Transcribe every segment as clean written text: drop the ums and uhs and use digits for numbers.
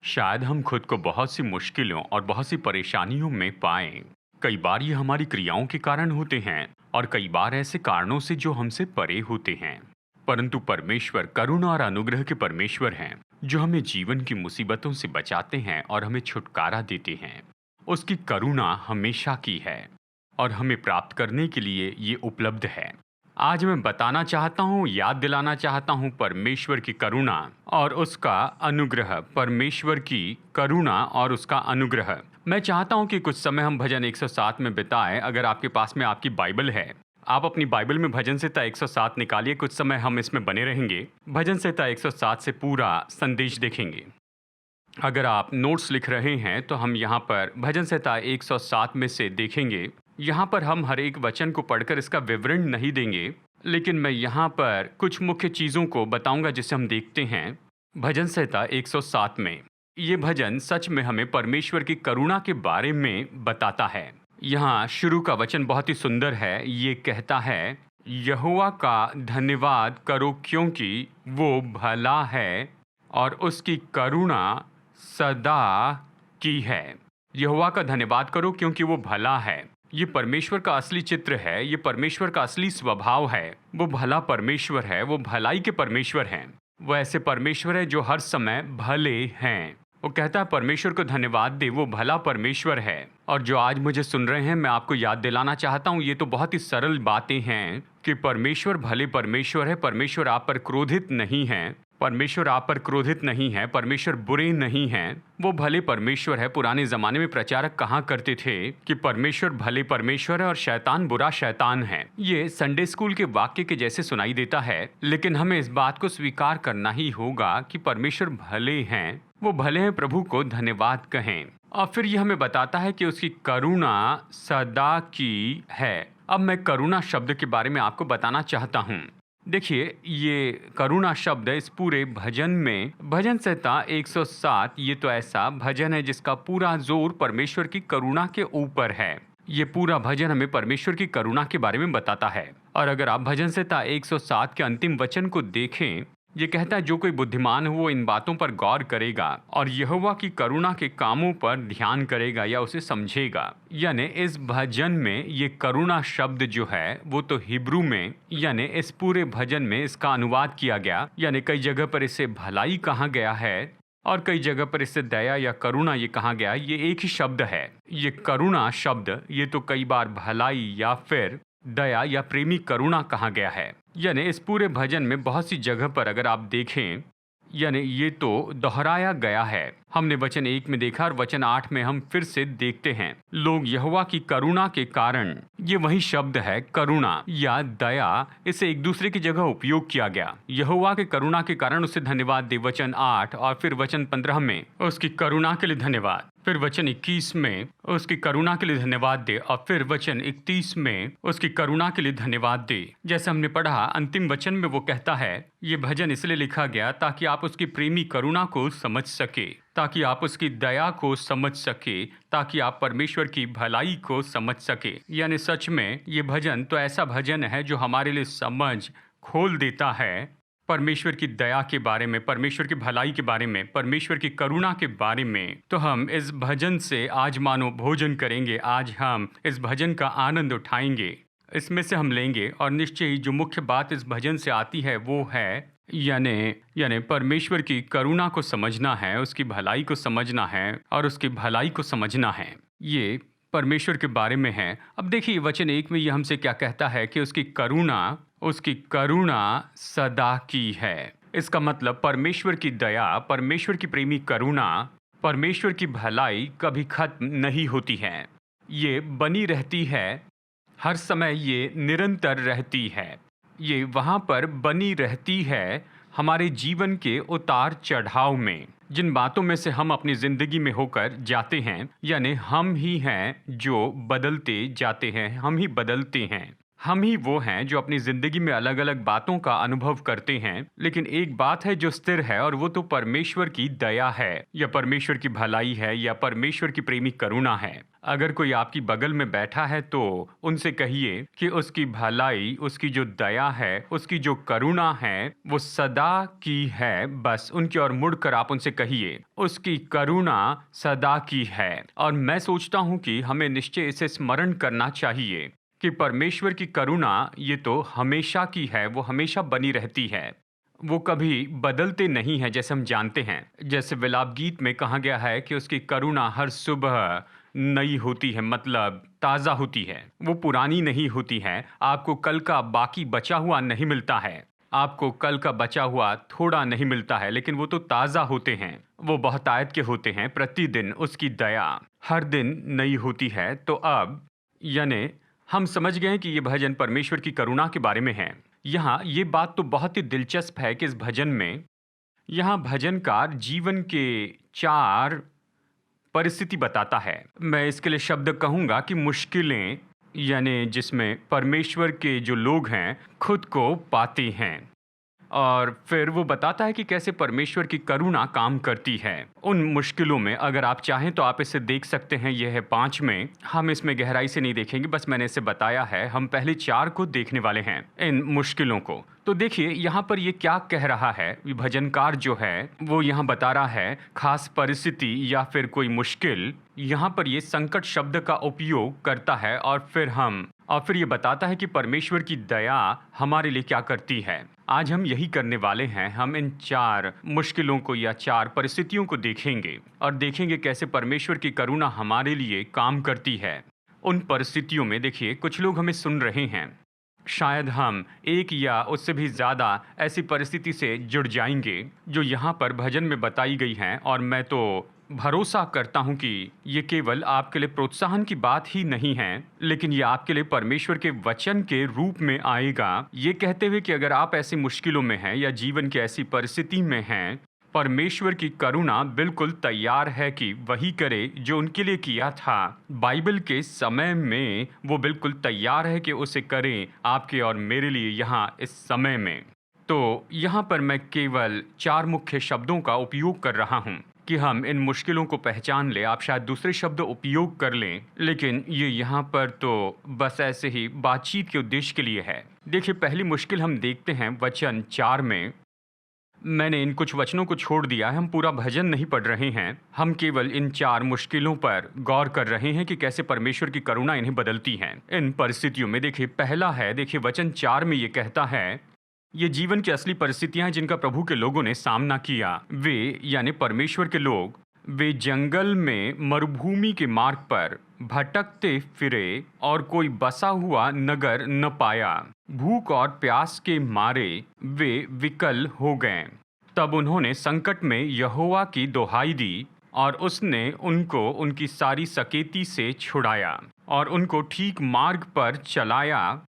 शायद हम खुद को बहुत सी मुश्किलों और बहुत सी परेशानियों में पाएं। कई बार ये हमारी क्रियाओं के कारण होते हैं और कई बार ऐसे कारणों से जो हमसे परे होते हैं। परंतु परमेश्वर करुणा और अनुग्रह के परमेश्वर हैं, जो हमें जीवन की मुसीबतों से बचाते हैं और हमें छुटकारा देते हैं। उसकी करुणा हमेशा की है और हमें प्राप्त करने के लिए ये उपलब्ध है। आज मैं बताना चाहता हूँ, याद दिलाना चाहता हूँ परमेश्वर की करुणा और उसका अनुग्रह। परमेश्वर की करुणा और उसका अनुग्रह। मैं चाहता हूँ कि कुछ समय हम भजन 107 में बिताएं। अगर आपके पास में आपकी बाइबल है, आप अपनी बाइबल में भजन संहिता 107 निकालिए। कुछ समय हम इसमें बने रहेंगे। भजन संहिता 107 से पूरा संदेश देखेंगे। अगर आप नोट्स लिख रहे हैं तो हम यहाँ पर भजन संहिता 107 में से देखेंगे। यहाँ पर हम हर एक वचन को पढ़कर इसका विवरण नहीं देंगे, लेकिन मैं यहाँ पर कुछ मुख्य चीज़ों को बताऊंगा जिसे हम देखते हैं भजन संहिता 107 में। ये भजन सच में हमें परमेश्वर की करुणा के बारे में बताता है। यहाँ शुरू का वचन बहुत ही सुंदर है। ये कहता है, यहोवा का धन्यवाद करो क्योंकि वो भला है और उसकी करुणा सदा की है। यहोवा का धन्यवाद करो क्योंकि वो भला है। ये परमेश्वर का असली चित्र है, ये परमेश्वर का असली स्वभाव है। वो भला परमेश्वर है, वो भलाई के परमेश्वर हैं। वो ऐसे परमेश्वर है जो हर समय भले हैं। वो कहता है परमेश्वर को धन्यवाद दे, वो भला परमेश्वर है। और जो आज मुझे सुन रहे हैं, मैं आपको याद दिलाना चाहता हूँ, ये तो बहुत ही सरल बातें हैं कि परमेश्वर भले परमेश्वर है। परमेश्वर आप पर क्रोधित नहीं है, परमेश्वर आप पर क्रोधित नहीं है, परमेश्वर बुरे नहीं हैं, वो भले परमेश्वर है। पुराने जमाने में प्रचारक कहा करते थे कि परमेश्वर भले परमेश्वर है और शैतान बुरा शैतान है। ये संडे स्कूल के वाक्य के जैसे सुनाई देता है, लेकिन हमें इस बात को स्वीकार करना ही होगा कि परमेश्वर भले हैं, वो भले हैं। प्रभु को धन्यवाद कहें। और फिर ये हमें बताता है कि उसकी करुणा सदा की है। अब मैं करुणा शब्द के बारे में आपको बताना चाहता हूँ। देखिए, ये करुणा शब्द इस पूरे भजन में, भजन संहिता 107, ये तो ऐसा भजन है जिसका पूरा जोर परमेश्वर की करुणा के ऊपर है। ये पूरा भजन हमें परमेश्वर की करुणा के बारे में बताता है। और अगर आप भजन संहिता 107 के अंतिम वचन को देखें, ये कहता है, जो कोई बुद्धिमान हो वो इन बातों पर गौर करेगा और यहोवा की करुणा के कामों पर ध्यान करेगा या उसे समझेगा। यानी इस भजन में ये करुणा शब्द जो है वो तो हिब्रू में, यानी इस पूरे भजन में इसका अनुवाद किया गया। यानी कई जगह पर इसे भलाई कहा गया है और कई जगह पर इससे दया या करुणा ये कहा गया। ये एक ही शब्द है। ये करुणा शब्द ये तो कई बार भलाई या फिर दया या प्रेमी करुणा कहा गया है। यानी इस पूरे भजन में बहुत सी जगह पर अगर आप देखें, यानी ये तो दोहराया गया है। हमने वचन 1 में देखा और वचन 8 में हम फिर से देखते हैं, लोग यहोवा की करुणा के कारण, ये वही शब्द है करुणा या दया, इसे एक दूसरे की जगह उपयोग किया गया। यहोवा के करुणा के कारण उसे धन्यवाद दे, वचन 8, और फिर वचन 15 में उसकी करुणा के लिए धन्यवाद, फिर वचन 21 में उसकी करुणा के लिए धन्यवाद दे, और फिर वचन 31 में उसकी करुणा के लिए धन्यवाद दे। जैसे हमने पढ़ा, अंतिम वचन में वो कहता है, ये भजन इसलिए लिखा गया ताकि आप उसकी प्रेमी करुणा को समझ सके, ताकि आप उसकी दया को समझ सके, ताकि आप परमेश्वर की भलाई को समझ सके। यानी सच में ये भजन तो ऐसा भजन है जो हमारे लिए समझ खोल देता है परमेश्वर की दया के बारे में, परमेश्वर की भलाई के बारे में, परमेश्वर की करुणा के बारे में। तो हम इस भजन से आज मानो भोजन करेंगे। आज हम इस भजन का आनंद उठाएंगे, इसमें से हम लेंगे। और निश्चय ही जो मुख्य बात इस भजन से आती है वो है यानी परमेश्वर की करुणा को समझना है, उसकी भलाई को समझना है और उसकी भलाई को समझना है। ये परमेश्वर के बारे में है। अब देखिए वचन 1 में ये हमसे क्या कहता है कि उसकी करुणा सदा की है। इसका मतलब परमेश्वर की दया, परमेश्वर की प्रेमी करुणा, परमेश्वर की भलाई कभी खत्म नहीं होती है। ये बनी रहती है, हर समय ये निरंतर रहती है। ये वहाँ पर बनी रहती है हमारे जीवन के उतार चढ़ाव में, जिन बातों में से हम अपनी जिंदगी में होकर जाते हैं। यानी हम ही हैं जो बदलते जाते हैं, हम ही बदलते हैं। हम ही वो हैं जो अपनी जिंदगी में अलग अलग बातों का अनुभव करते हैं, लेकिन एक बात है जो स्थिर है और वो तो परमेश्वर की दया है या परमेश्वर की भलाई है या परमेश्वर की प्रेमी करुणा है। अगर कोई आपकी बगल में बैठा है तो उनसे कहिए कि उसकी भलाई, उसकी जो दया है, उसकी जो करुणा है वो सदा की है। बस उनकी ओर मुड़कर आप उनसे कहिए उसकी करुणा सदा की है। और मैं सोचता हूँ कि हमें निश्चय इसे स्मरण करना चाहिए कि परमेश्वर की करुणा ये तो हमेशा की है, वो हमेशा बनी रहती है, वो कभी बदलते नहीं है। जैसे हम जानते हैं, जैसे विलाप गीत में कहा गया है कि उसकी करुणा हर सुबह नई होती है, मतलब ताज़ा होती है, वो पुरानी नहीं होती है। आपको कल का बाकी बचा हुआ नहीं मिलता है, आपको कल का बचा हुआ थोड़ा नहीं मिलता है, लेकिन वो तो ताज़ा होते हैं, वो बहुतायत के होते हैं। प्रतिदिन उसकी दया हर दिन नई होती है। तो अब यानी हम समझ गए हैं कि ये भजन परमेश्वर की करुणा के बारे में है। यहाँ ये बात तो बहुत ही दिलचस्प है कि इस भजन में यहाँ भजनकार जीवन के 4 परिस्थिति बताता है। मैं इसके लिए शब्द कहूँगा कि मुश्किलें, यानी जिसमें परमेश्वर के जो लोग हैं खुद को पाते हैं। और फिर वो बताता है कि कैसे परमेश्वर की करुणा काम करती है उन मुश्किलों में। अगर आप चाहें तो आप इसे देख सकते हैं, यह है 5 में। हम इसमें गहराई से नहीं देखेंगे, बस मैंने इसे बताया है। हम पहले 4 को देखने वाले हैं, इन मुश्किलों को। तो देखिए यहाँ पर ये क्या कह रहा है। ये भजनकार जो है वो यहाँ बता रहा है खास परिस्थिति या फिर कोई मुश्किल, यहाँ पर ये संकट शब्द का उपयोग करता है। और फिर ये बताता है कि परमेश्वर की दया हमारे लिए क्या करती है। आज हम यही करने वाले हैं। हम इन 4 मुश्किलों को या 4 परिस्थितियों को देखेंगे और देखेंगे कैसे परमेश्वर की करुणा हमारे लिए काम करती है उन परिस्थितियों में। देखिए, कुछ लोग हमें सुन रहे हैं, शायद हम एक या उससे भी ज़्यादा ऐसी परिस्थिति से जुड़ जाएंगे जो यहाँ पर भजन में बताई गई हैं। और मैं तो भरोसा करता हूँ कि ये केवल आपके लिए प्रोत्साहन की बात ही नहीं है, लेकिन ये आपके लिए परमेश्वर के वचन के रूप में आएगा, ये कहते हुए कि अगर आप ऐसी मुश्किलों में हैं या जीवन की ऐसी परिस्थिति में हैं, परमेश्वर की करुणा बिल्कुल तैयार है कि वही करे जो उनके लिए किया था बाइबल के समय में। वो बिल्कुल तैयार है कि उसे करें आपके और मेरे लिए यहाँ इस समय में। तो यहाँ पर मैं केवल 4 मुख्य शब्दों का उपयोग कर रहा हूँ कि हम इन मुश्किलों को पहचान ले। आप शायद दूसरे शब्द उपयोग कर लें, लेकिन ये यहाँ पर तो बस ऐसे ही बातचीत के उद्देश्य के लिए है। देखिए, पहली मुश्किल हम देखते हैं वचन 4 में। मैंने इन कुछ वचनों को छोड़ दिया है, हम पूरा भजन नहीं पढ़ रहे हैं, हम केवल इन 4 मुश्किलों पर गौर कर रहे हैं कि कैसे परमेश्वर की करुणा इन्हें बदलती है इन परिस्थितियों में। देखिए, पहला है, देखिए वचन 4 में ये कहता है, ये जीवन की असली परिस्थितियां हैं जिनका प्रभु के लोगों ने सामना किया। वे यानी परमेश्वर के लोग, वे जंगल में मरुभूमि के मार्ग पर भटकते फिरे और कोई बसा हुआ नगर न पाया। भूख और प्यास के मारे वे विकल हो गए। तब उन्होंने संकट में यहोवा की दुहाई दी और उसने उनको उनकी सारी सकेती से छुड़ाया और उनको ठीक मार्ग पर चलाया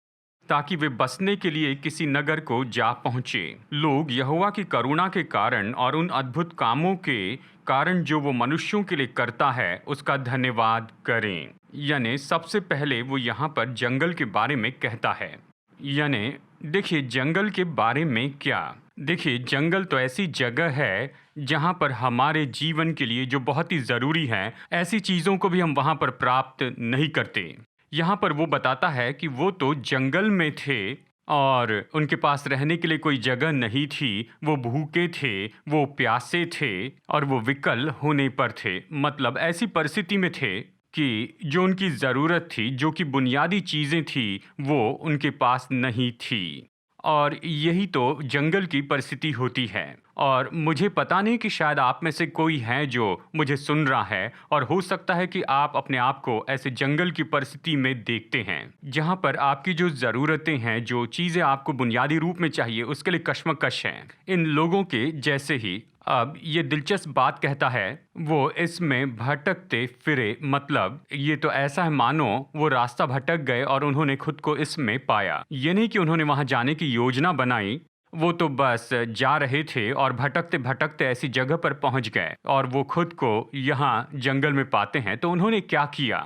ताकि वे बसने के लिए किसी नगर को जा पहुंचे। लोग यहोवा की करुणा के कारण और उन अद्भुत कामों के कारण जो वो मनुष्यों के लिए करता है उसका धन्यवाद करें। यानी सबसे पहले वो यहाँ पर जंगल के बारे में कहता है। यानी देखिए, जंगल के बारे में क्या, देखिए जंगल तो ऐसी जगह है जहाँ पर हमारे जीवन के लिए जो बहुत ही ज़रूरी है, ऐसी चीज़ों को भी हम वहाँ पर प्राप्त नहीं करते। यहाँ पर वो बताता है कि वो तो जंगल में थे और उनके पास रहने के लिए कोई जगह नहीं थी, वो भूखे थे, वो प्यासे थे और वो विकल होने पर थे। मतलब ऐसी परिस्थिति में थे कि जो उनकी ज़रूरत थी, जो कि बुनियादी चीज़ें थी, वो उनके पास नहीं थी। और यही तो जंगल की परिस्थिति होती है। और मुझे पता नहीं कि शायद आप में से कोई है जो मुझे सुन रहा है, और हो सकता है कि आप अपने आप को ऐसे जंगल की परिस्थिति में देखते हैं जहां पर आपकी जो ज़रूरतें हैं, जो चीज़ें आपको बुनियादी रूप में चाहिए, उसके लिए कश्मकश हैं। इन लोगों के जैसे ही अब ये दिलचस्प बात कहता है, वो इसमें भटकते फिरे। मतलब ये तो ऐसा है मानो वो रास्ता भटक गए और उन्होंने खुद को इसमें पाया। ये नहीं कि उन्होंने वहां जाने की योजना बनाई, वो तो बस जा रहे थे और भटकते भटकते ऐसी जगह पर पहुंच गए और वो खुद को यहाँ जंगल में पाते हैं। तो उन्होंने क्या किया,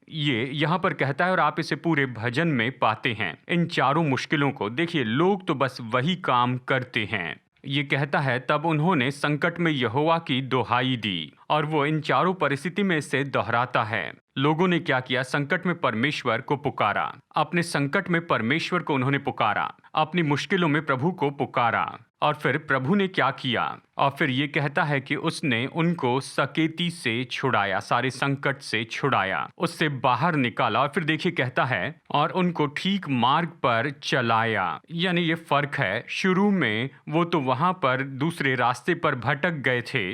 ये यहाँ पर कहता है और आप इसे पूरे भजन में पाते हैं। इन चारों मुश्किलों को देखिए, लोग तो बस वही काम करते हैं। ये कहता है तब उन्होंने संकट में यहोवा की दुहाई दी, और वो इन चारों परिस्थिति में इसे दोहराता है। लोगों ने क्या किया? संकट में परमेश्वर को पुकारा। अपने संकट में परमेश्वर को उन्होंने पुकारा, अपनी मुश्किलों में प्रभु को पुकारा, और फिर प्रभु ने क्या किया? और फिर ये कहता है कि उसने उनको सकेती से छुड़ाया, सारे संकट से छुड़ाया, उससे बाहर निकाला, और फिर देखिए कहता है और उनको ठीक मार्ग पर चलाया। यानी ये फर्क है। शुरू में वो तो वहां पर दूसरे रास्ते पर भटक गए थे,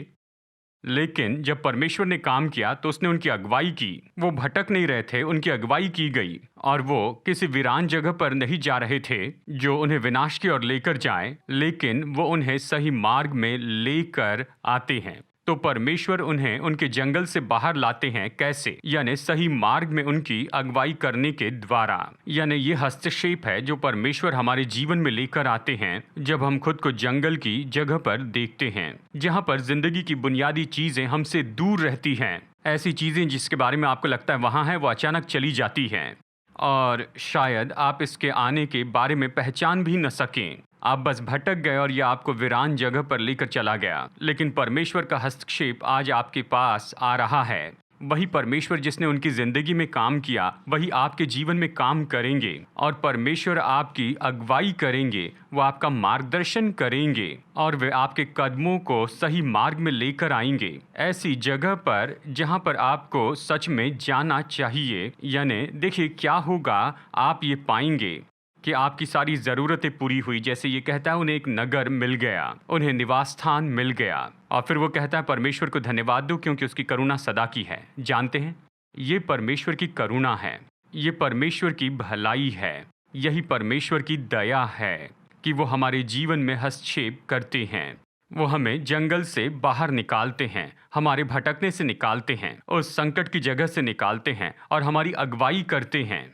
लेकिन जब परमेश्वर ने काम किया तो उसने उनकी अगुवाई की। वो भटक नहीं रहे थे, उनकी अगुवाई की गई, और वो किसी वीरान जगह पर नहीं जा रहे थे जो उन्हें विनाश की ओर लेकर जाए, लेकिन वो उन्हें सही मार्ग में लेकर आते हैं। तो परमेश्वर उन्हें उनके जंगल से बाहर लाते हैं। कैसे? यानी सही मार्ग में उनकी अगुवाई करने के द्वारा। यानी ये हस्तक्षेप है जो परमेश्वर हमारे जीवन में लेकर आते हैं जब हम खुद को जंगल की जगह पर देखते हैं, जहां पर जिंदगी की बुनियादी चीजें हमसे दूर रहती हैं। ऐसी चीजें जिसके बारे में आपको लगता है वहां है, वो अचानक चली जाती हैं, और शायद आप इसके आने के बारे में पहचान भी न सकें। आप बस भटक गए और यह आपको वीरान जगह पर लेकर चला गया। लेकिन परमेश्वर का हस्तक्षेप आज आपके पास आ रहा है। वही परमेश्वर जिसने उनकी जिंदगी में काम किया, वही आपके जीवन में काम करेंगे, और परमेश्वर आपकी अगुवाई करेंगे, वो आपका मार्गदर्शन करेंगे, और वे आपके कदमों को सही मार्ग में लेकर आएंगे, ऐसी जगह पर जहां पर आपको सच में जाना चाहिए। यानी देखिए क्या होगा, आप ये पाएंगे कि आपकी सारी ज़रूरतें पूरी हुई। जैसे ये कहता है उन्हें एक नगर मिल गया, उन्हें निवास स्थान मिल गया, और फिर वो कहता है परमेश्वर को धन्यवाद दो क्योंकि उसकी करुणा सदा की है। जानते हैं, ये परमेश्वर की करुणा है, ये परमेश्वर की भलाई है, यही परमेश्वर की दया है कि वो हमारे जीवन में हस्तक्षेप करते हैं। वो हमें जंगल से बाहर निकालते हैं, हमारे भटकने से निकालते हैं, उस संकट की जगह से निकालते हैं, और हमारी अगुवाई करते हैं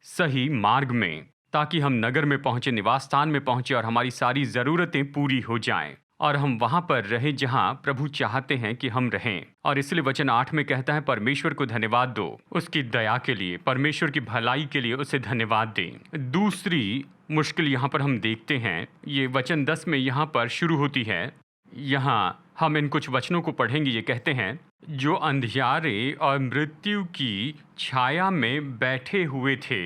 सही मार्ग में, ताकि हम नगर में पहुंचे, निवास स्थान में पहुंचे, और हमारी सारी ज़रूरतें पूरी हो जाएं, और हम वहां पर रहें जहां प्रभु चाहते हैं कि हम रहें। और इसलिए वचन 8 में कहता है परमेश्वर को धन्यवाद दो उसकी दया के लिए, परमेश्वर की भलाई के लिए उसे धन्यवाद दें। दूसरी मुश्किल यहाँ पर हम देखते हैं, ये वचन 10 में यहाँ पर शुरू होती है। यहाँ हम इन कुछ वचनों को पढ़ेंगे। ये कहते हैं, जो अंधियारे और मृत्यु की छाया में बैठे हुए थे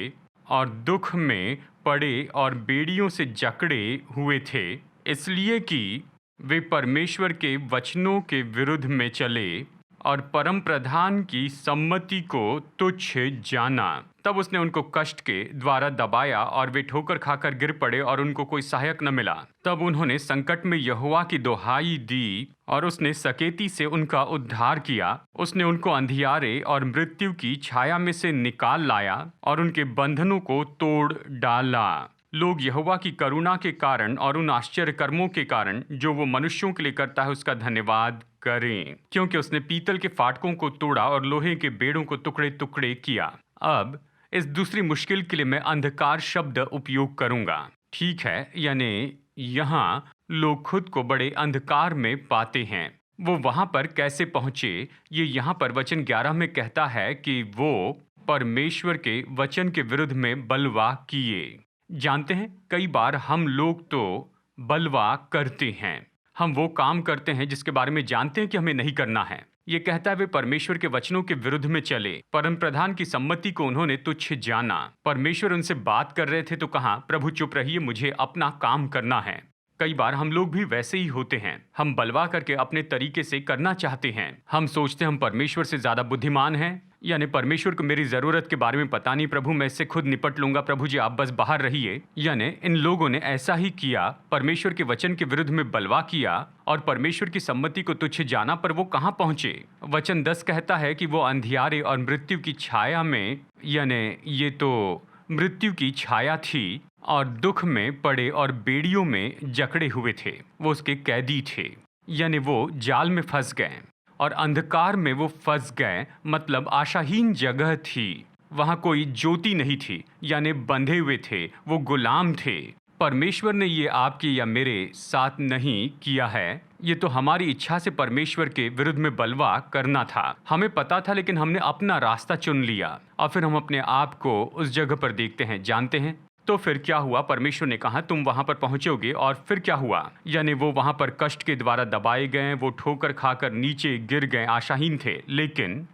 और दुख में पड़े और बेड़ियों से जकड़े हुए थे, इसलिए कि वे परमेश्वर के वचनों के विरुद्ध में चले और परम प्रधान की सम्मति को तुच्छ जाना। तब उसने उनको कष्ट के द्वारा दबाया और वे ठोकर खाकर गिर पड़े और उनको कोई सहायक न मिला। तब उन्होंने संकट में यहोवा की दुहाई दी और उसने सकेती से उनका उद्धार किया। उसने उनको अंधियारे और मृत्यु की छाया में से निकाल लाया और उनके बंधनों को तोड़ डाला। लोग यहोवा की करुणा के कारण और उन आश्चर्य कर्मों के कारण जो वो मनुष्यों के लिए करता है उसका धन्यवाद करें, क्योंकि उसने पीतल के फाटकों को तोड़ा और लोहे के बेड़ों को टुकड़े टुकड़े किया। अब इस दूसरी मुश्किल के लिए मैं अंधकार शब्द उपयोग करूंगा, ठीक है? यानी यहाँ लोग खुद को बड़े अंधकार में पाते हैं। वो वहां पर कैसे पहुंचे? ये यहाँ पर वचन 11 में कहता है कि वो परमेश्वर के वचन के विरुद्ध में बलवा किए। जानते हैं, कई बार हम लोग तो बलवा करते हैं, हम वो काम करते हैं जिसके बारे में जानते हैं कि हमें नहीं करना है। ये कहता है वे परमेश्वर के वचनों के विरुद्ध में चले, परम प्रधान की सम्मति को उन्होंने तुच्छ जाना। परमेश्वर उनसे बात कर रहे थे तो कहा, प्रभु चुप रहिए, मुझे अपना काम करना है। कई बार हम लोग भी वैसे ही होते हैं, हम बलवा करके अपने तरीके से करना चाहते हैं। हम सोचते हैं हम परमेश्वर से ज्यादा बुद्धिमान हैं, यानी परमेश्वर को मेरी जरूरत के बारे में पता नहीं, प्रभु मैं इससे खुद निपट लूंगा, प्रभु जी आप बस बाहर रहिए। यानी इन लोगों ने ऐसा ही किया, परमेश्वर के वचन के विरुद्ध में बलवा किया और परमेश्वर की सम्मति को तुच्छ जाना। पर वो कहाँ पहुंचे? वचन 10 कहता है कि वो अंधियारे और मृत्यु की छाया में, यानी ये तो मृत्यु की छाया थी, और दुख में पड़े और बेड़ियों में जकड़े हुए थे। वो उसके कैदी थे, यानी वो जाल में फंस गए और अंधकार में वो फंस गए, मतलब आशाहीन जगह थी, वहाँ कोई ज्योति नहीं थी, यानी बंधे हुए थे, वो गुलाम थे। परमेश्वर ने ये आपके या मेरे साथ नहीं किया है, ये तो हमारी इच्छा से परमेश्वर के विरुद्ध में बलवा करना था। हमें पता था, लेकिन हमने अपना रास्ता चुन लिया और फिर हम अपने आप को उस जगह पर देखते हैं। जानते हैं तो फिर क्या हुआ? परमेश्वर ने कहा तुम वहां पर पहुंचोगे, और फिर क्या हुआ? यानी वो वहां पर कष्ट के द्वारा दबाए गए, वो ठोकर खाकर नीचे गिर गए, आशाहीन थे। लेकिन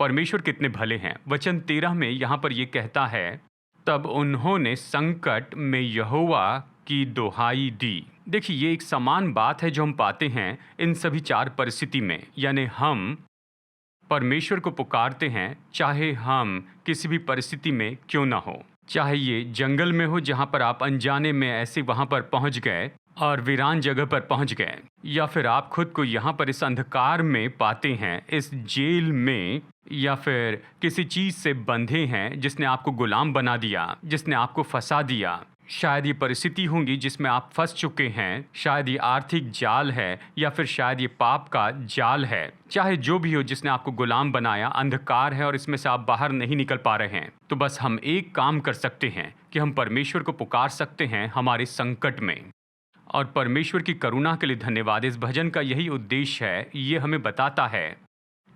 परमेश्वर कितने भले हैं। वचन 13 में यहां पर यह कहता है, तब उन्होंने संकट में यहोवा की दुहाई दी। देखिए, ये एक समान बात है जो हम पाते हैं इन सभी 4 परिस्थिति में। यानी हम परमेश्वर को पुकारते हैं, चाहे हम किसी भी परिस्थिति में क्यों ना हो। चाहे ये जंगल में हो, जहां पर आप अनजाने में ऐसे वहां पर पहुंच गए और वीरान जगह पर पहुंच गए, या फिर आप खुद को यहाँ पर इस अंधकार में पाते हैं, इस जेल में, या फिर किसी चीज से बंधे हैं जिसने आपको गुलाम बना दिया, जिसने आपको फंसा दिया। शायद ये परिस्थिति होंगी जिसमें आप फंस चुके हैं। शायद ये आर्थिक जाल है, या फिर शायद ये पाप का जाल है। चाहे जो भी हो, जिसने आपको गुलाम बनाया, अंधकार है और इसमें से आप बाहर नहीं निकल पा रहे हैं। तो बस हम एक काम कर सकते हैं कि हम परमेश्वर को पुकार सकते हैं हमारे संकट में। और परमेश्वर की करुणा के लिए धन्यवाद। इस भजन का यही उद्देश्य है। ये हमें बताता है,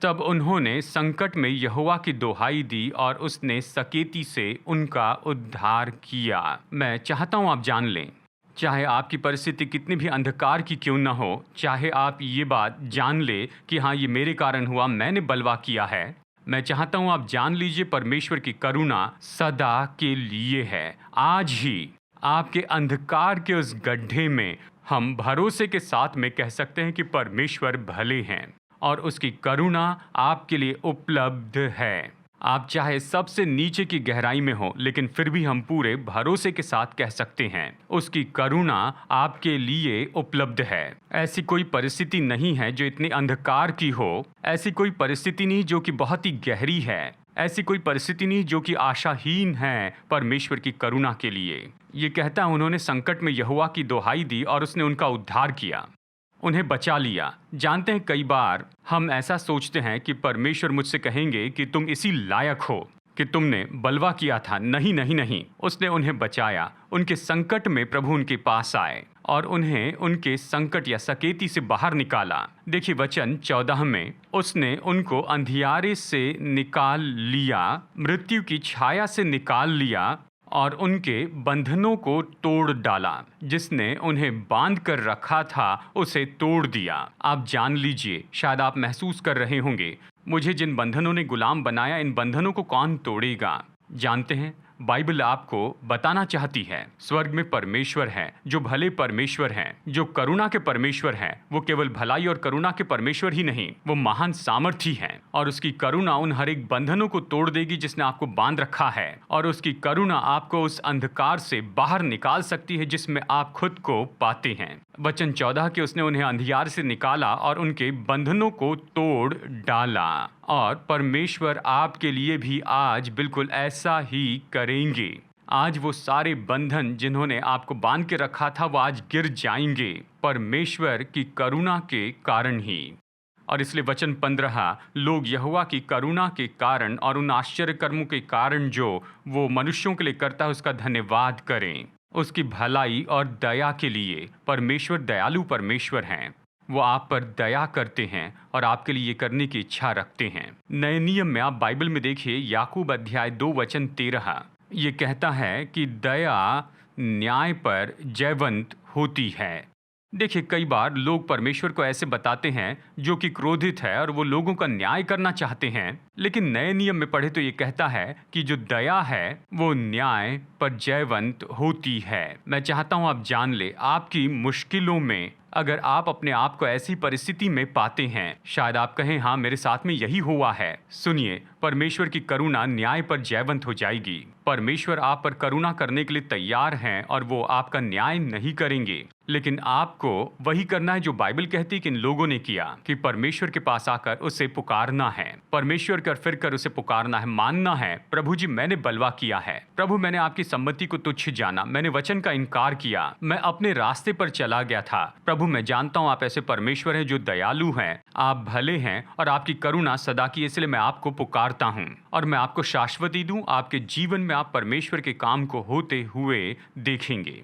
तब उन्होंने संकट में यहोवा की दुहाई दी और उसने सकेती से उनका उद्धार किया। मैं चाहता हूं आप जान लें, चाहे आपकी परिस्थिति कितनी भी अंधकार की क्यों न हो, चाहे आप ये बात जान ले कि हाँ, ये मेरे कारण हुआ, मैंने बलवा किया है, मैं चाहता हूं आप जान लीजिए परमेश्वर की करुणा सदा के लिए है। आज ही आपके अंधकार के उस गड्ढे में हम भरोसे के साथ में कह सकते हैं कि परमेश्वर भले हैं और उसकी करुणा आपके लिए उपलब्ध है। आप चाहे सबसे नीचे की गहराई में हो, लेकिन फिर भी हम पूरे भरोसे के साथ कह सकते हैं उसकी करुणा आपके लिए उपलब्ध है। ऐसी कोई परिस्थिति नहीं है जो इतनी अंधकार की हो, ऐसी कोई परिस्थिति नहीं जो कि बहुत ही गहरी है, ऐसी कोई परिस्थिति नहीं जो कि आशाहीन है परमेश्वर की करुणा के लिए। ये कहता है, उन्होंने संकट में यहोवा की दुहाई दी और उसने उनका उद्धार किया, उन्हें बचा लिया। जानते हैं, कई बार हम ऐसा सोचते हैं कि परमेश्वर मुझसे कहेंगे कि तुम इसी लायक हो कि तुमने बलवा किया था। नहीं नहीं नहीं, उसने उन्हें बचाया। उनके संकट में प्रभु उनके पास आए और उन्हें उनके संकट या सकेती से बाहर निकाला। देखिए वचन 14 में, उसने उनको अंधियारे से निकाल लिया, मृत्यु की छाया से निकाल लिया और उनके बंधनों को तोड़ डाला। जिसने उन्हें बांध कर रखा था उसे तोड़ दिया। आप जान लीजिए, शायद आप महसूस कर रहे होंगे, मुझे जिन बंधनों ने गुलाम बनाया, इन बंधनों को कौन तोड़ेगा? जानते हैं, बाइबल आपको बताना चाहती है, स्वर्ग में परमेश्वर है जो भले परमेश्वर हैं, जो करुणा के परमेश्वर हैं। वो केवल भलाई और करुणा के परमेश्वर ही नहीं, वो महान सामर्थी हैं और उसकी करुणा उन हर एक बंधनों को तोड़ देगी जिसने आपको बांध रखा है, और उसकी करुणा आपको उस अंधकार से बाहर निकाल सकती है जिसमें आप खुद को पाते हैं। वचन 14 के, उसने उन्हें अंधियार से निकाला और उनके बंधनों को तोड़ डाला। और परमेश्वर आपके लिए भी आज बिल्कुल ऐसा ही करेंगे। आज वो सारे बंधन जिन्होंने आपको बांध के रखा था, वो आज गिर जाएंगे परमेश्वर की करुणा के कारण ही। और इसलिए वचन 15, लोग यहोवा की करुणा के कारण और उन आश्चर्य कर्मों के कारण जो वो मनुष्यों के लिए करता है, उसका धन्यवाद करें। उसकी भलाई और दया के लिए। परमेश्वर दयालु परमेश्वर हैं, वो आप पर दया करते हैं और आपके लिए ये करने की इच्छा रखते हैं। नए नियम में आप बाइबल में देखिए, याकूब अध्याय 2 वचन 13, ये कहता है कि दया न्याय पर जयवंत होती है। देखिए, कई बार लोग परमेश्वर को ऐसे बताते हैं जो कि क्रोधित है और वो लोगों का न्याय करना चाहते हैं, लेकिन नए नियम में पढ़े तो ये कहता है कि जो दया है वो न्याय पर जयवंत होती है। मैं चाहता हूं आप जान ले, आपकी मुश्किलों में अगर आप अपने आप को ऐसी परिस्थिति में पाते हैं, शायद आप कहें हाँ मेरे साथ में यही हुआ है, सुनिए, परमेश्वर की करुणा न्याय पर जयवंत हो जाएगी। परमेश्वर आप पर करुणा करने के लिए तैयार हैं और वो आपका न्याय नहीं करेंगे, लेकिन आपको वही करना है जो बाइबल कहती है कि इन लोगों ने किया, कि परमेश्वर के पास आकर उसे पुकारना है, परमेश्वर कर फिर कर उसे पुकारना है, मानना है, प्रभु जी मैंने बलवा किया है, प्रभु मैंने आपकी सम्मति को तुच्छ जाना, मैंने वचन का इनकार किया, मैं अपने रास्ते पर चला गया था। प्रभु मैं जानता हूँ आप ऐसे परमेश्वर हैं जो दयालु हैं, आप भले हैं और आपकी करुणा सदा की, इसलिए मैं आपको पुकारता हूँ और मैं आपको शाश्वती दूं। आपके जीवन में आप परमेश्वर के काम को होते हुए देखेंगे।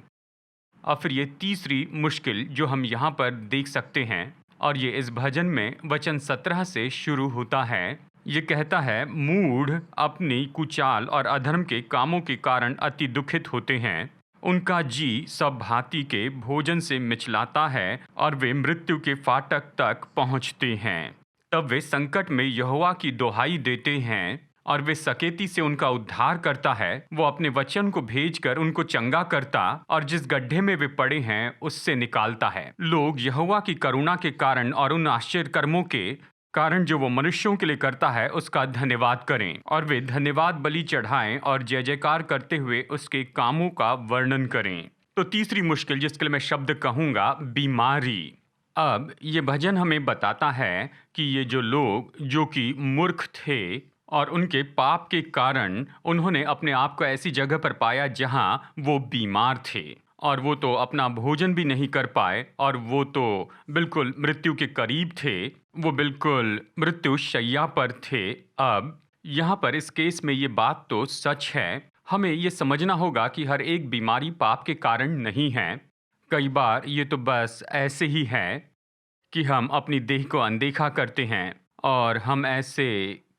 और फिर ये तीसरी मुश्किल जो हम यहाँ पर देख सकते हैं, और ये इस भजन में वचन 17 से शुरू होता है। ये कहता है, मूढ़ अपनी कुचाल और अधर्म के कामों के कारण अति दुखित होते हैं। उनका जी सब भांति के भोजन से मिचलाता है और वे मृत्यु के फाटक तक पहुंचते हैं। तब वे संकट में यहोवा की दुहाई देते हैं और वे सकेती से उनका उद्धार करता है। वो अपने वचन को भेजकर उनको चंगा करता और जिस गड्ढे में वे पड़े हैं उससे निकालता है। लोग यहोवा की करुणा के कारण और उन आश्चर्य कर्मों के कारण जो वो मनुष्यों के लिए करता है उसका धन्यवाद करें और वे धन्यवाद बलि चढ़ाएं और जय जयकार करते हुए उसके कामों का वर्णन करें। तो तीसरी मुश्किल जिसके लिए मैं शब्द कहूंगा, बीमारी। अब ये भजन हमें बताता है कि ये जो लोग जो कि मूर्ख थे और उनके पाप के कारण उन्होंने अपने आप को ऐसी जगह पर पाया जहां वो बीमार थे और वो तो अपना भोजन भी नहीं कर पाए और वो तो बिल्कुल मृत्यु के करीब थे, वो बिल्कुल मृत्यु शैया पर थे। अब यहाँ पर इस केस में ये बात तो सच है, हमें ये समझना होगा कि हर एक बीमारी पाप के कारण नहीं है। कई बार ये तो बस ऐसे ही है कि हम अपनी देह को अनदेखा करते हैं और हम ऐसे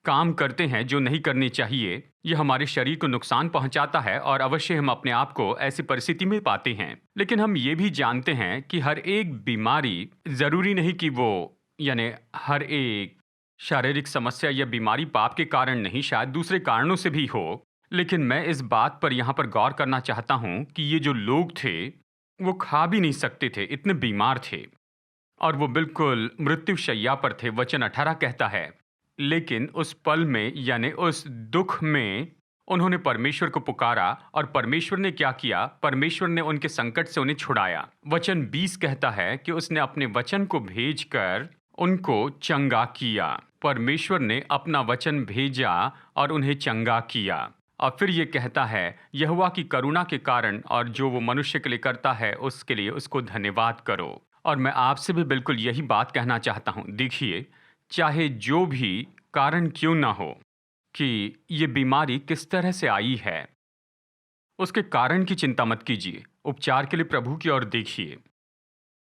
काम करते हैं जो नहीं करने चाहिए। यह हमारे शरीर को नुकसान पहुंचाता है और अवश्य हम अपने आप को ऐसी परिस्थिति में पाते हैं। लेकिन हम ये भी जानते हैं कि हर एक बीमारी जरूरी नहीं कि वो यानी हर एक शारीरिक समस्या या बीमारी पाप के कारण नहीं, शायद दूसरे कारणों से भी हो। लेकिन मैं इस बात पर यहाँ पर गौर करना चाहता हूँ कि ये जो लोग थे वो खा भी नहीं सकते थे, इतने बीमार थे और वो बिल्कुल मृत्यु शैया पर थे। वचन 18 कहता है, लेकिन उस पल में यानी उस दुख में उन्होंने परमेश्वर को पुकारा और परमेश्वर ने क्या किया? परमेश्वर ने उनके संकट से उन्हें छुड़ाया। वचन 20 कहता है कि उसने अपने वचन को भेजकर उनको चंगा किया। परमेश्वर ने अपना वचन भेजा और उन्हें चंगा किया। और फिर ये कहता है, यहोवा की करुणा के कारण और जो वो मनुष्य के लिए करता है उसके लिए उसको धन्यवाद करो। और मैं आपसे भी बिल्कुल यही बात कहना चाहता हूँ। देखिए, चाहे जो भी कारण क्यों ना हो कि ये बीमारी किस तरह से आई है, उसके कारण की चिंता मत कीजिए, उपचार के लिए प्रभु की ओर देखिए।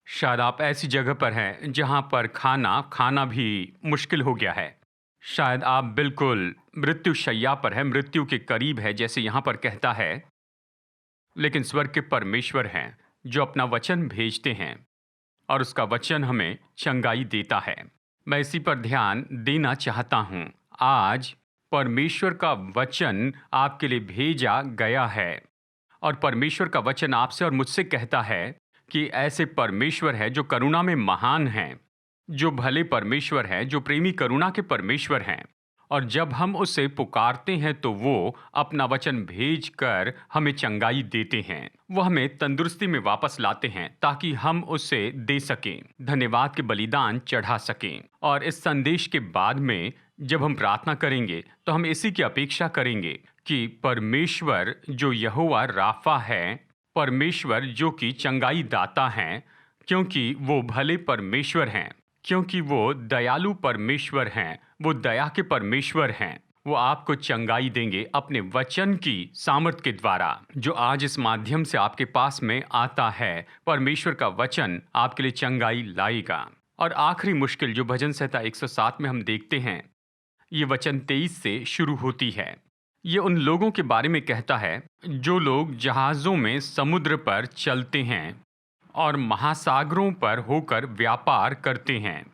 शायद आप ऐसी जगह पर हैं जहां पर खाना भी मुश्किल हो गया है। शायद आप बिल्कुल मृत्यु शैया पर है, मृत्यु के करीब है जैसे यहाँ पर कहता है। लेकिन स्वर्ग के परमेश्वर हैं जो अपना वचन भेजते हैं और उसका वचन हमें चंगाई देता है। मैं इसी पर ध्यान देना चाहता हूँ। आज परमेश्वर का वचन आपके लिए भेजा गया है और परमेश्वर का वचन आपसे और मुझसे कहता है कि ऐसे परमेश्वर है जो करुणा में महान हैं, जो भले परमेश्वर है, जो प्रेमी करुणा के परमेश्वर हैं। और जब हम उसे पुकारते हैं तो वो अपना वचन भेजकर हमें चंगाई देते हैं, वो हमें तंदुरुस्ती में वापस लाते हैं ताकि हम उसे दे सकें, धन्यवाद के बलिदान चढ़ा सकें। और इस संदेश के बाद में जब हम प्रार्थना करेंगे तो हम इसी की अपेक्षा करेंगे कि परमेश्वर जो यहोवा राफा है, परमेश्वर जो कि चंगाई दाता हैं, क्योंकि वो भले परमेश्वर हैं, क्योंकि वो दयालु परमेश्वर हैं, वो दया के परमेश्वर हैं, वो आपको चंगाई देंगे अपने वचन की सामर्थ के द्वारा जो आज इस माध्यम से आपके पास में आता है। परमेश्वर का वचन आपके लिए चंगाई लाएगा। और आखिरी मुश्किल जो भजन संहिता 107 में हम देखते हैं, ये वचन 23 से शुरू होती है। ये उन लोगों के बारे में कहता है जो लोग जहाज़ों में समुद्र पर चलते हैं और महासागरों पर होकर व्यापार करते हैं।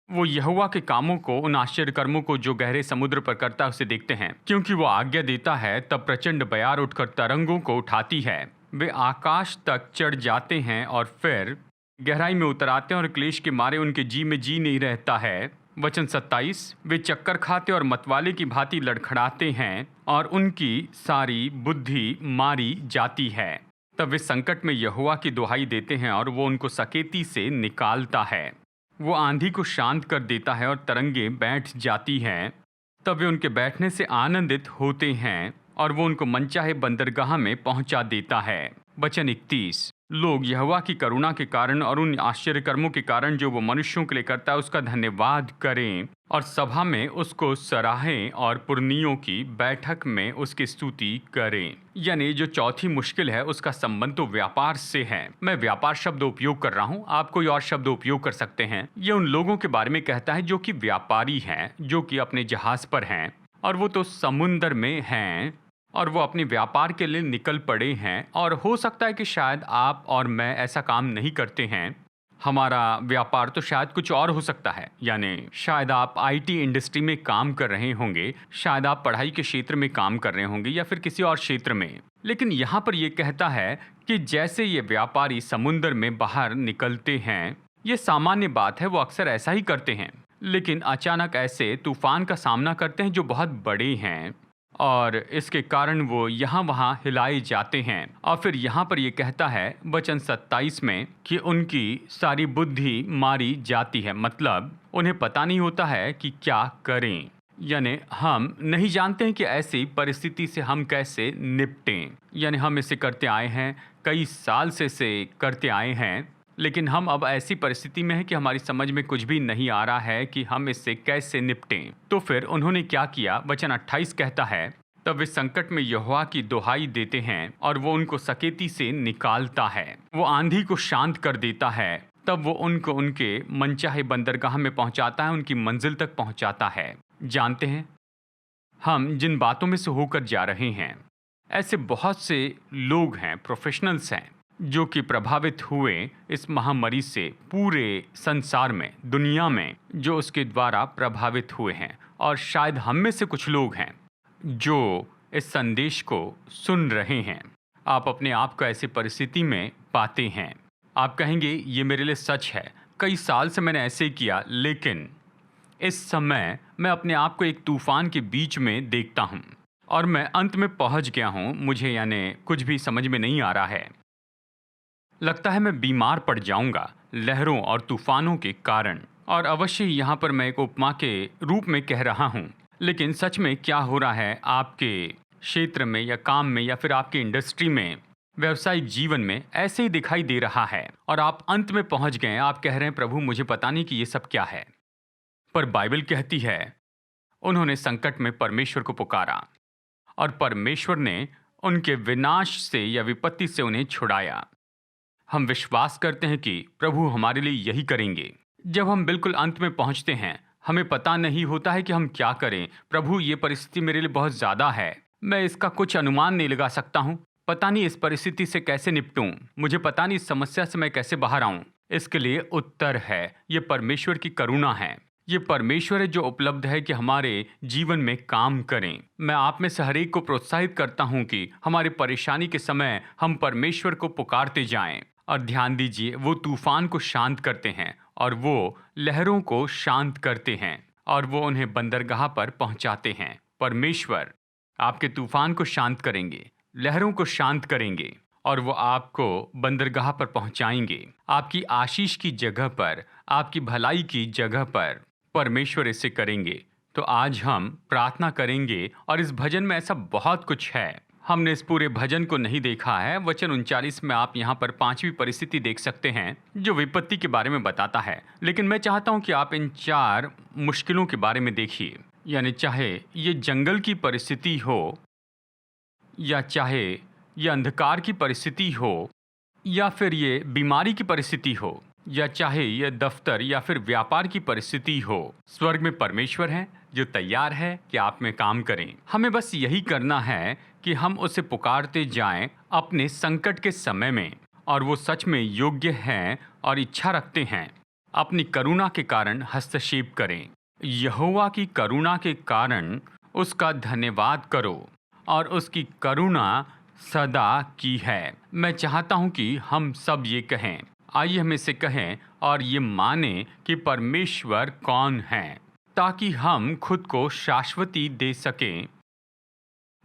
वो यहोवा के कामों को, उन आश्चर्य कर्मों को जो गहरे समुद्र पर करता है उसे देखते हैं। क्योंकि वो आज्ञा देता है तब प्रचंड बयार उठकर तरंगों को उठाती है। वे आकाश तक चढ़ जाते हैं और फिर गहराई में उतर आते हैं और क्लेश के मारे उनके जी में जी नहीं रहता है। वचन 27, वे चक्कर खाते और मतवाले की भांति लड़खड़ाते हैं और उनकी सारी बुद्धि मारी जाती है। तब वे संकट में यहोवा की दुहाई देते हैं और वो उनको सकेती से निकालता है। वो आंधी को शांत कर देता है और तरंगे बैठ जाती हैं। तब वे उनके बैठने से आनंदित होते हैं और वो उनको मनचाहे बंदरगाह में पहुंचा देता है। वचन 31, लोग यहोवा की करुणा के कारण और उन आश्चर्य कर्मों के कारण जो वो मनुष्यों के लिए करता है उसका धन्यवाद करें और सभा में उसको सराहें और पुरनियों की बैठक में उसकी स्तुति करें। यानी जो चौथी मुश्किल है उसका संबंध तो व्यापार से है। मैं व्यापार शब्द उपयोग कर रहा हूँ, आप कोई और शब्द उपयोग कर सकते हैं। ये उन लोगों के बारे में कहता है जो कि व्यापारी हैं, जो कि अपने जहाज पर हैं और वो तो समुंदर में हैं और वो अपने व्यापार के लिए निकल पड़े हैं। और हो सकता है कि शायद आप और मैं ऐसा काम नहीं करते हैं, हमारा व्यापार तो शायद कुछ और हो सकता है। यानी शायद आप आईटी इंडस्ट्री में काम कर रहे होंगे, शायद आप पढ़ाई के क्षेत्र में काम कर रहे होंगे या फिर किसी और क्षेत्र में। लेकिन यहाँ पर ये कहता है कि जैसे ये व्यापारी समुद्र में बाहर निकलते हैं, ये सामान्य बात है, वो अक्सर ऐसा ही करते हैं। लेकिन अचानक ऐसे तूफान का सामना करते हैं जो बहुत बड़े हैं और इसके कारण वो यहाँ वहाँ हिलाए जाते हैं। और फिर यहाँ पर ये कहता है वचन 27 में कि उनकी सारी बुद्धि मारी जाती है, मतलब उन्हें पता नहीं होता है कि क्या करें। यानी हम नहीं जानते हैं कि ऐसी परिस्थिति से हम कैसे निपटें। यानी हम इसे करते आए हैं, कई साल से इसे करते आए हैं, लेकिन हम अब ऐसी परिस्थिति में हैं कि हमारी समझ में कुछ भी नहीं आ रहा है कि हम इससे कैसे निपटें। तो फिर उन्होंने क्या किया? वचन 28 कहता है तब वे संकट में यहोवा की दुहाई देते हैं और वो उनको सकेती से निकालता है, वो आंधी को शांत कर देता है। तब वो उनको उनके मनचाहे बंदरगाह में पहुंचाता है, उनकी मंजिल तक पहुंचाता है। जानते हैं, हम जिन बातों में से होकर जा रहे हैं, ऐसे बहुत से लोग हैं, प्रोफेशनल्स हैं, जो कि प्रभावित हुए इस महामारी से पूरे संसार में, दुनिया में, जो उसके द्वारा प्रभावित हुए हैं। और शायद हम में से कुछ लोग हैं जो इस संदेश को सुन रहे हैं। आप अपने आप को ऐसी परिस्थिति में पाते हैं, आप कहेंगे ये मेरे लिए सच है, कई साल से मैंने ऐसे ही किया, लेकिन इस समय मैं अपने आप को एक तूफान के बीच में देखता हूँ और मैं अंत में पहुँच गया हूँ। मुझे यानी कुछ भी समझ में नहीं आ रहा है, लगता है मैं बीमार पड़ जाऊंगा लहरों और तूफानों के कारण। और अवश्य ही यहाँ पर मैं एक उपमा के रूप में कह रहा हूँ, लेकिन सच में क्या हो रहा है आपके क्षेत्र में या काम में या फिर आपके इंडस्ट्री में, व्यवसायिक जीवन में, ऐसे ही दिखाई दे रहा है और आप अंत में पहुंच गए। आप कह रहे हैं प्रभु मुझे पता नहीं कि ये सब क्या है, पर बाइबल कहती है उन्होंने संकट में परमेश्वर को पुकारा और परमेश्वर ने उनके विनाश से या विपत्ति से उन्हें छुड़ाया। हम विश्वास करते हैं कि प्रभु हमारे लिए यही करेंगे। जब हम बिल्कुल अंत में पहुंचते हैं, हमें पता नहीं होता है कि हम क्या करें। प्रभु ये परिस्थिति मेरे लिए बहुत ज़्यादा है, मैं इसका कुछ अनुमान नहीं लगा सकता हूँ, पता नहीं इस परिस्थिति से कैसे निपटूं, मुझे पता नहीं इस समस्या से मैं कैसे बाहर आऊं। इसके लिए उत्तर है, ये परमेश्वर की करुणा है, ये परमेश्वर है जो उपलब्ध है कि हमारे जीवन में काम करें। मैं आप में से हर एक को प्रोत्साहित करता हूं कि हमारे परेशानी के समय हम परमेश्वर को पुकारते जाएं। और ध्यान दीजिए, वो तूफान को शांत करते हैं और वो लहरों को शांत करते हैं और वो उन्हें बंदरगाह पर पहुंचाते हैं। परमेश्वर आपके तूफान को शांत करेंगे, लहरों को शांत करेंगे और वो आपको बंदरगाह पर पहुंचाएंगे, आपकी आशीष की जगह पर, आपकी भलाई की जगह पर। परमेश्वर इसे करेंगे। तो आज हम प्रार्थना करेंगे और इस भजन में ऐसा बहुत कुछ है, हमने इस पूरे भजन को नहीं देखा है। वचन 39 में आप यहाँ पर 5वीं परिस्थिति देख सकते हैं जो विपत्ति के बारे में बताता है। लेकिन मैं चाहता हूँ कि आप इन 4 मुश्किलों के बारे में देखिए। यानी चाहे ये जंगल की परिस्थिति हो या चाहे ये अंधकार की परिस्थिति हो या फिर ये बीमारी की परिस्थिति हो या चाहे ये दफ्तर या फिर व्यापार की परिस्थिति हो, स्वर्ग में परमेश्वर है जो तैयार है कि आप में काम करें। हमें बस यही करना है कि हम उसे पुकारते जाएं अपने संकट के समय में, और वो सच में योग्य हैं और इच्छा रखते हैं अपनी करुणा के कारण हस्तक्षेप करें। यहोवा की करुणा के कारण उसका धन्यवाद करो और उसकी करुणा सदा की है। मैं चाहता हूं कि हम सब ये कहें, आइए हम इसे कहें और ये माने कि परमेश्वर कौन है, ताकि हम खुद को शाश्वती दे सकें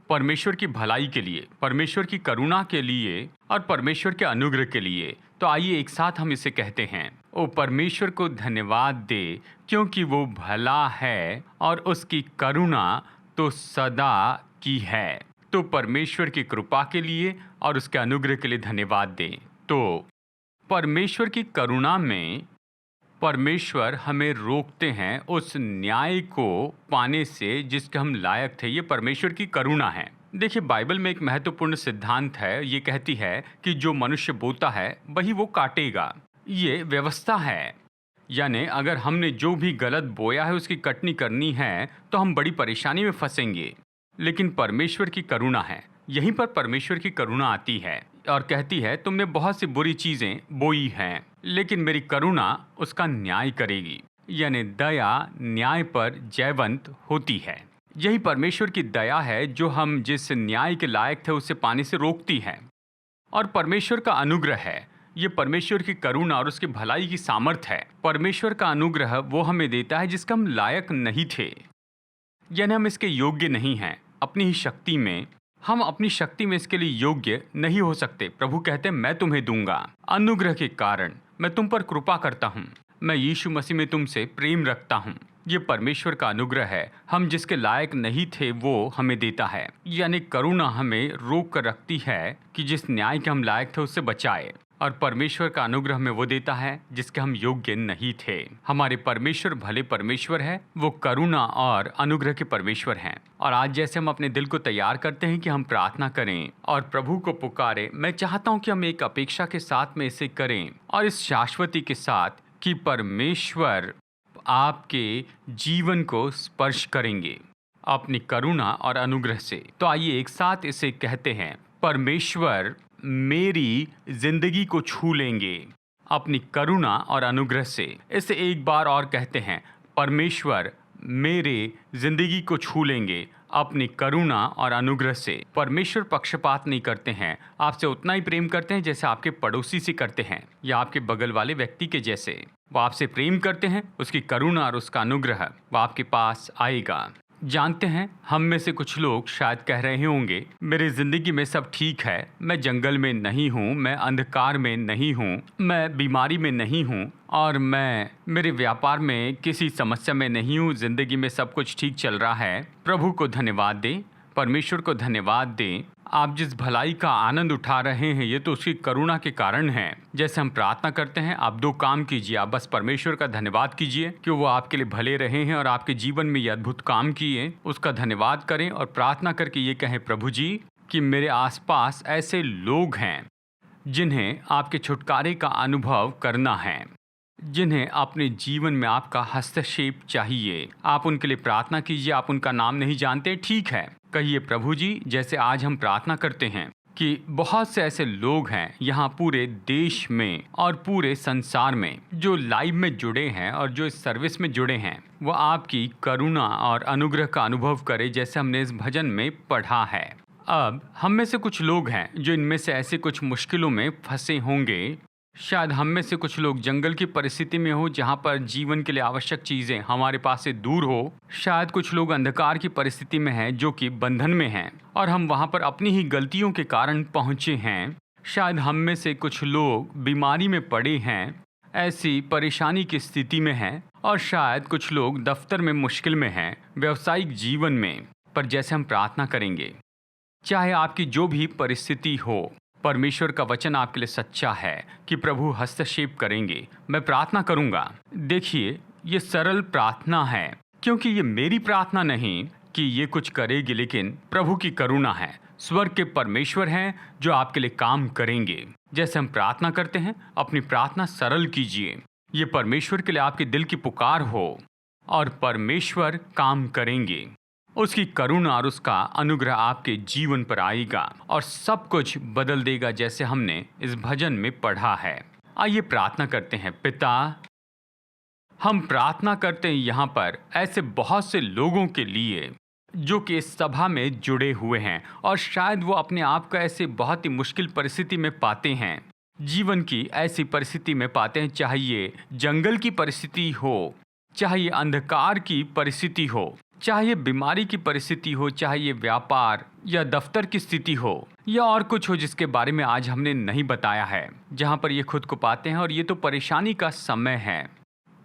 परमेश्वर की भलाई के लिए, परमेश्वर की करुणा के लिए और परमेश्वर के अनुग्रह के लिए। तो आइए एक साथ हम इसे कहते हैं, ओ परमेश्वर को धन्यवाद दे क्योंकि वो भला है और उसकी करुणा तो सदा की है। तो परमेश्वर की कृपा के लिए और उसके अनुग्रह के लिए धन्यवाद दें। तो परमेश्वर की करुणा में परमेश्वर हमें रोकते हैं उस न्याय को पाने से जिसके हम लायक थे। ये परमेश्वर की करुणा है। देखिए, बाइबल में एक महत्वपूर्ण सिद्धांत है। ये कहती है कि जो मनुष्य बोता है वही वो काटेगा। ये व्यवस्था है। यानी अगर हमने जो भी गलत बोया है उसकी कटनी करनी है तो हम बड़ी परेशानी में फंसेंगे। लेकिन परमेश्वर की करुणा है। यहीं पर परमेश्वर की करुणा आती है और कहती है तुमने बहुत सी बुरी चीजें बोई हैं, लेकिन मेरी करुणा उसका न्याय करेगी। यानी दया न्याय पर जयवंत होती है। यही परमेश्वर की दया है जो हम जिस न्याय के लायक थे उसे पाने से रोकती है। और परमेश्वर का अनुग्रह है। ये परमेश्वर की करुणा और उसकी भलाई की सामर्थ है। परमेश्वर का अनुग्रह वो हमें देता है जिसका हम लायक नहीं थे। यानी हम इसके योग्य नहीं हैं। अपनी ही शक्ति में हम अपनी शक्ति में इसके लिए योग्य नहीं हो सकते। प्रभु कहते हैं मैं तुम्हें दूंगा। अनुग्रह के कारण मैं तुम पर कृपा करता हूँ। मैं यीशु मसीह में तुमसे प्रेम रखता हूँ। ये परमेश्वर का अनुग्रह है। हम जिसके लायक नहीं थे वो हमें देता है। यानी करुणा हमें रोक कर रखती है कि जिस न्याय के हम लायक थे उससे बचाए। और परमेश्वर का अनुग्रह हमें वो देता है जिसके हम योग्य नहीं थे। हमारे परमेश्वर भले परमेश्वर है। वो करुणा और अनुग्रह के परमेश्वर हैं। और आज जैसे हम अपने दिल को तैयार करते हैं कि हम प्रार्थना करें और प्रभु को पुकारें, मैं चाहता हूं कि हम एक अपेक्षा के साथ में इसे करें और इस शाश्वती के साथ कि परमेश्वर आपके जीवन को स्पर्श करेंगे अपनी करुणा और अनुग्रह से। तो आइए एक साथ इसे कहते हैं, परमेश्वर मेरी जिंदगी को छू लेंगे अपनी करुणा और अनुग्रह से। इसे एक बार और कहते हैं, परमेश्वर मेरे जिंदगी को छू लेंगे अपनी करुणा और अनुग्रह से। परमेश्वर पक्षपात नहीं करते हैं। आपसे उतना ही प्रेम करते हैं जैसे आपके पड़ोसी से करते हैं या आपके बगल वाले व्यक्ति के जैसे। वो आपसे प्रेम करते हैं, उसकी करुणा और उसका अनुग्रह वो आपके पास आएगा। जानते हैं, हम में से कुछ लोग शायद कह रहे होंगे मेरी जिंदगी में सब ठीक है, मैं जंगल में नहीं हूँ, मैं अंधकार में नहीं हूँ, मैं बीमारी में नहीं हूँ और मैं मेरे व्यापार में किसी समस्या में नहीं हूँ, जिंदगी में सब कुछ ठीक चल रहा है। प्रभु को धन्यवाद दें, परमेश्वर को धन्यवाद दें। आप जिस भलाई का आनंद उठा रहे हैं ये तो उसकी करुणा के कारण है। जैसे हम प्रार्थना करते हैं, आप दो काम कीजिए। आप बस परमेश्वर का धन्यवाद कीजिए कि वो आपके लिए भले रहे हैं और आपके जीवन में ये अद्भुत काम किए। उसका धन्यवाद करें और प्रार्थना करके ये कहें, प्रभु जी कि मेरे आसपास ऐसे लोग हैं जिन्हें आपके छुटकारे का अनुभव करना है, जिन्हें अपने जीवन में आपका हस्तक्षेप चाहिए। आप उनके लिए प्रार्थना कीजिए। आप उनका नाम नहीं जानते, ठीक है, कहिए, प्रभु जी जैसे आज हम प्रार्थना करते हैं कि बहुत से ऐसे लोग हैं यहाँ पूरे देश में और पूरे संसार में जो लाइव में जुड़े हैं और जो इस सर्विस में जुड़े हैं, वो आपकी करुणा और अनुग्रह का अनुभव करें जैसे हमने इस भजन में पढ़ा है। अब हम में से कुछ लोग हैं जो इनमें से ऐसे कुछ मुश्किलों में फंसे होंगे। शायद हम में से कुछ लोग जंगल की परिस्थिति में हो जहाँ पर जीवन के लिए आवश्यक चीज़ें हमारे पास से दूर हो। शायद कुछ लोग अंधकार की परिस्थिति में हैं जो कि बंधन में हैं और हम वहाँ पर अपनी ही गलतियों के कारण पहुँचे हैं। शायद हम में से कुछ लोग बीमारी में पड़े हैं, ऐसी परेशानी की स्थिति में हैं। और शायद कुछ लोग दफ्तर में मुश्किल में हैं, व्यावसायिक जीवन में। पर जैसे हम प्रार्थना करेंगे, चाहे आपकी जो भी परिस्थिति हो, परमेश्वर का वचन आपके लिए सच्चा है कि प्रभु हस्तक्षेप करेंगे। मैं प्रार्थना करूंगा। देखिए, ये सरल प्रार्थना है क्योंकि ये मेरी प्रार्थना नहीं कि ये कुछ करेगी, लेकिन प्रभु की करुणा है। स्वर्ग के परमेश्वर हैं जो आपके लिए काम करेंगे। जैसे हम प्रार्थना करते हैं, अपनी प्रार्थना सरल कीजिए। ये परमेश्वर के लिए आपके दिल की पुकार हो और परमेश्वर काम करेंगे। उसकी करुणा और उसका अनुग्रह आपके जीवन पर आएगा और सब कुछ बदल देगा जैसे हमने इस भजन में पढ़ा है। आइए प्रार्थना करते हैं। पिता, हम प्रार्थना करते हैं यहाँ पर ऐसे बहुत से लोगों के लिए जो कि इस सभा में जुड़े हुए हैं और शायद वो अपने आप को ऐसे बहुत ही मुश्किल परिस्थिति में पाते हैं, जीवन की ऐसी परिस्थिति में पाते हैं, चाहे ये जंगल की परिस्थिति हो, चाहे ये अंधकार की परिस्थिति हो, चाहे ये बीमारी की परिस्थिति हो, चाहे ये व्यापार या दफ्तर की स्थिति हो या और कुछ हो जिसके बारे में आज हमने नहीं बताया है, जहाँ पर ये खुद को पाते हैं और ये तो परेशानी का समय है।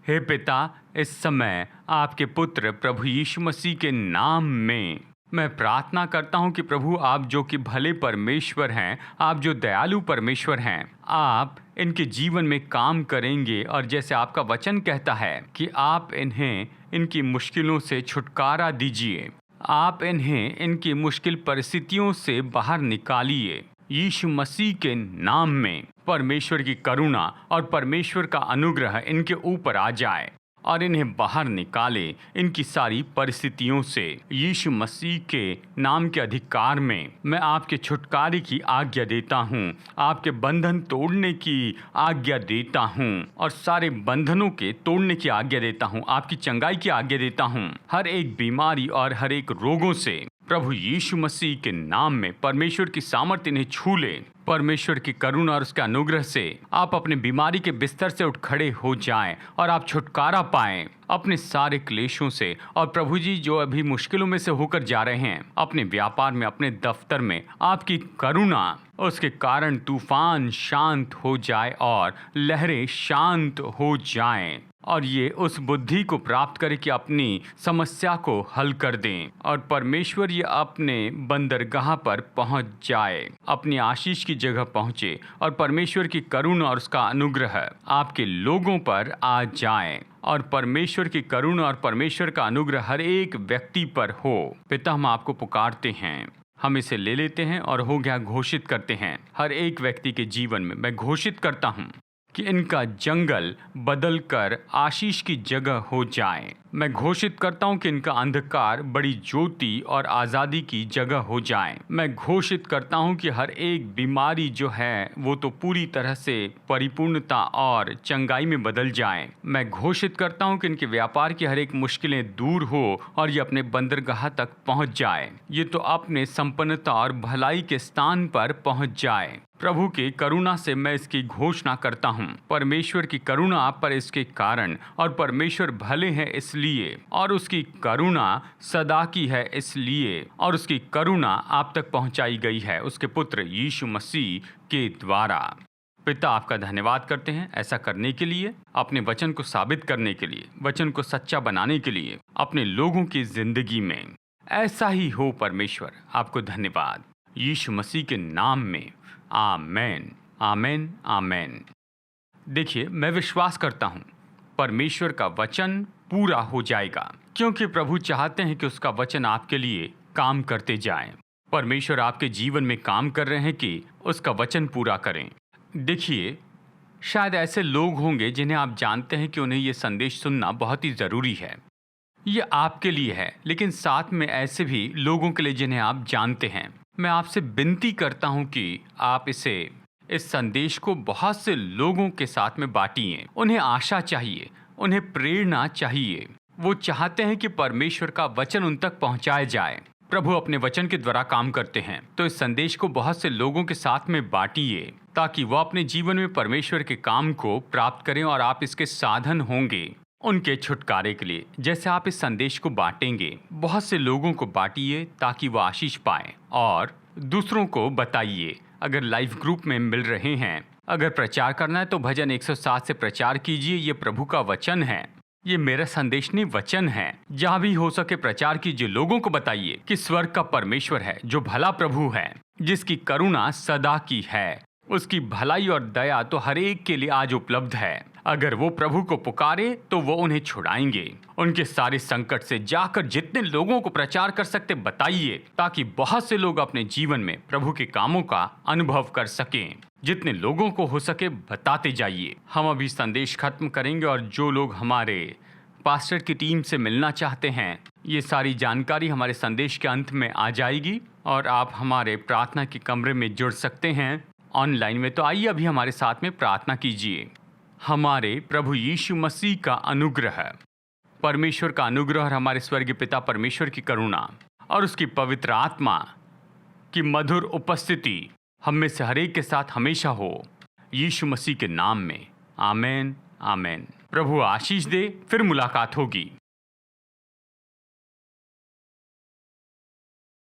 हे पिता, इस समय आपके पुत्र प्रभु यीशु मसीह के नाम में मैं प्रार्थना करता हूँ कि प्रभु आप जो कि भले परमेश्वर हैं, आप जो दयालु परमेश्वर हैं, आप इनके जीवन में काम करेंगे और जैसे आपका वचन कहता है कि आप इन्हें इनकी मुश्किलों से छुटकारा दीजिए, आप इन्हें इनकी मुश्किल परिस्थितियों से बाहर निकालिए। यीशु मसीह के नाम में परमेश्वर की करुणा और परमेश्वर का अनुग्रह इनके ऊपर आ जाए और इन्हें बाहर निकाले इनकी सारी परिस्थितियों से। यीशु मसीह के नाम के अधिकार में मैं आपके छुटकारे की आज्ञा देता हूँ, आपके बंधन तोड़ने की आज्ञा देता हूँ और सारे बंधनों के तोड़ने की आज्ञा देता हूँ, आपकी चंगाई की आज्ञा देता हूँ। हर एक बीमारी और हर एक रोगों से प्रभु यीशु मसीह के नाम में परमेश्वर की सामर्थ्य इन्हें छू ले। परमेश्वर की करुणा और उसके अनुग्रह से आप अपने बीमारी के बिस्तर से उठ खड़े हो जाएं और आप छुटकारा पाएं अपने सारे क्लेशों से। और प्रभु जी जो अभी मुश्किलों में से होकर जा रहे हैं, अपने व्यापार में, अपने दफ्तर में, आपकी करुणा उसके कारण तूफान शांत हो जाए और लहरें शांत हो जाएं और ये उस बुद्धि को प्राप्त करे कि अपनी समस्या को हल कर दें और परमेश्वर ये अपने बंदरगाह पर पहुंच जाए, अपनी आशीष की जगह पहुंचे और परमेश्वर की करुणा और उसका अनुग्रह आपके लोगों पर आ जाए और परमेश्वर की करुणा और परमेश्वर का अनुग्रह हर एक व्यक्ति पर हो। पिता हम आपको पुकारते हैं, हम इसे ले लेते हैं और हो गया घोषित करते हैं। हर एक व्यक्ति के जीवन में मैं घोषित करता हूँ कि इनका जंगल बदलकर आशीष की जगह हो जाए। मैं घोषित करता हूं कि इनका अंधकार बड़ी ज्योति और आज़ादी की जगह हो जाए। मैं घोषित करता हूं कि हर एक बीमारी जो है वो तो पूरी तरह से परिपूर्णता और चंगाई में बदल जाए। मैं घोषित करता हूं कि इनके व्यापार की हर एक मुश्किलें दूर हो और ये अपने बंदरगाह तक पहुंच जाए। ये तो अपने संपन्नता और भलाई के स्थान पर पहुंच जाए। प्रभु की करुणा से मैं इसकी घोषणा करता हूँ। परमेश्वर की करुणा आप पर इसके कारण और परमेश्वर भले हैं इसलिए और उसकी करुणा सदा की है इसलिए और उसकी करुणा आप तक पहुँचाई गई है उसके पुत्र यीशु मसीह के द्वारा। पिता आपका धन्यवाद करते हैं ऐसा करने के लिए, अपने वचन को साबित करने के लिए, वचन को सच्चा बनाने के लिए अपने लोगों की जिंदगी में। ऐसा ही हो परमेश्वर, आपको धन्यवाद यीशु मसीह के नाम में। आमेन, आमेन, आमेन। देखिए, मैं विश्वास करता हूँ परमेश्वर का वचन पूरा हो जाएगा क्योंकि प्रभु चाहते हैं कि उसका वचन आपके लिए काम करते जाए। परमेश्वर आपके जीवन में काम कर रहे हैं कि उसका वचन पूरा करें। देखिए, शायद ऐसे लोग होंगे जिन्हें आप जानते हैं कि उन्हें ये संदेश सुनना बहुत ही ज़रूरी है। ये आपके लिए है, लेकिन साथ में ऐसे भी लोगों के लिए जिन्हें आप जानते हैं। मैं आपसे विनती करता हूं कि आप इस संदेश को बहुत से लोगों के साथ में बांटिए। उन्हें आशा चाहिए, उन्हें प्रेरणा चाहिए। वो चाहते हैं कि परमेश्वर का वचन उन तक पहुंचाया जाए। प्रभु अपने वचन के द्वारा काम करते हैं, तो इस संदेश को बहुत से लोगों के साथ में बांटिए ताकि वो अपने जीवन में परमेश्वर के काम को प्राप्त करें और आप इसके साधन होंगे उनके छुटकारे के लिए। जैसे आप इस संदेश को बांटेंगे, बहुत से लोगों को बांटिए ताकि वो आशीष पाए और दूसरों को बताइए। अगर लाइफ ग्रुप में मिल रहे हैं, अगर प्रचार करना है तो भजन 107 से प्रचार कीजिए। ये प्रभु का वचन है, ये मेरा संदेश नहीं वचन है। जहाँ भी हो सके प्रचार कीजिए, लोगों को बताइए कि स्वर्ग का परमेश्वर है जो भला प्रभु है, जिसकी करुणा सदा की है। उसकी भलाई और दया तो हर एक के लिए आज उपलब्ध है। अगर वो प्रभु को पुकारे तो वो उन्हें छुड़ाएंगे। उनके सारे संकट से जाकर जितने लोगों को प्रचार कर सकते बताइए ताकि बहुत से लोग अपने जीवन में प्रभु के कामों का अनुभव कर सकें। जितने लोगों को हो सके बताते जाइए। हम अभी संदेश खत्म करेंगे और जो लोग हमारे पास्टर की टीम से मिलना चाहते हैं, ये सारी जानकारी हमारे संदेश के अंत में आ जाएगी और आप हमारे प्रार्थना के कमरे में जुड़ सकते हैं ऑनलाइन में। तो आइए अभी हमारे साथ में प्रार्थना कीजिए। हमारे प्रभु यीशु मसीह का अनुग्रह, परमेश्वर का अनुग्रह और हमारे स्वर्गीय पिता परमेश्वर की करुणा और उसकी पवित्र आत्मा की मधुर उपस्थिति हम में से हर एक के साथ हमेशा हो, यीशु मसीह के नाम में। आमेन, आमेन। प्रभु आशीष दे। फिर मुलाकात होगी।